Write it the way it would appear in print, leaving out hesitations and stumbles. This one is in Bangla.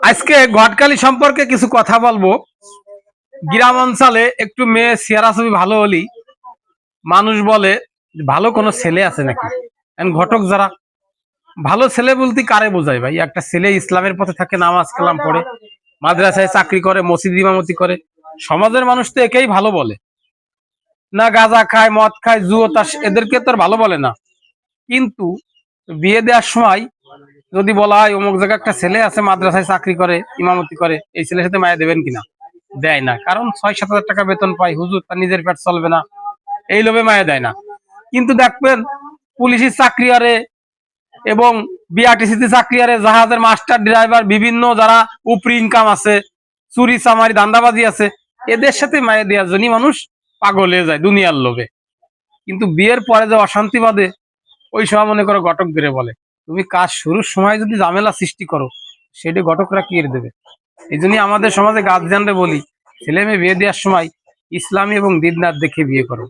আজকে ঘটকালি সম্পর্কে কিছু কথা বলবো। গ্রাম অঞ্চলে একটু মেয়ে চেহারা ছবি ভালো হলেই মানুষ বলে ভালো কোনো ছেলে আছে নাকি। ঘটক যারা ভালো ছেলে বলতে কারে বোঝায় ভাই? একটা ছেলে ইসলামের পথে থাকে, নামাজ কালাম পড়ে, মাদ্রাসায় চাকরি করে, মসজিদ ইমামতি করে, সমাজের মানুষ তো একেই ভালো বলে না। গাঁজা খায়, মদ খায়, জুয়ো তাস, এদেরকে তো আর ভালো বলে না। কিন্তু বিয়ে দেওয়ার সময় যদি বলা হয় অমুক জায়গায় একটা ছেলে আছে, মাদ্রাসায় চাকরি করে, ইমামতি করে, এই ছেলের সাথে মায়া দেবেন কিনা? দেয় না, কারণ ৬-৭ হাজার টাকা বেতন পায়, হুজুর, তার নিজের পেট চলবে না, এই লোভে মায়া দেয় না। কিন্তু দেখবেন পুলিশের চাকরি আরে এবং বিআরটিসিতে চাকরি আরে, জাহাজের মাস্টার, ড্রাইভার, বিভিন্ন যারা উপরি ইনকাম আছে, চুরি চামারি ধান্দাবাজি আছে, এদের সাথে মায়া দেওয়ার জন্য মানুষ পাগল হয়ে যায় দুনিয়ার লোভে। কিন্তু বিয়ের পরে যে অশান্তি বাঁধে, ওই সময় মনে করো ঘটক বেড়ে বলে। তুমি কাজ শুরুর সময় যদি ঝামেলা সৃষ্টি করো, সেটি ঘটকরা কি দেবে? এই জন্যই আমাদের সমাজে গার্জিয়ানরা বলি, ছেলে মেয়ে বিয়ে দেওয়ার সময় ইসলামী এবং দিনরাত দেখে বিয়ে করো।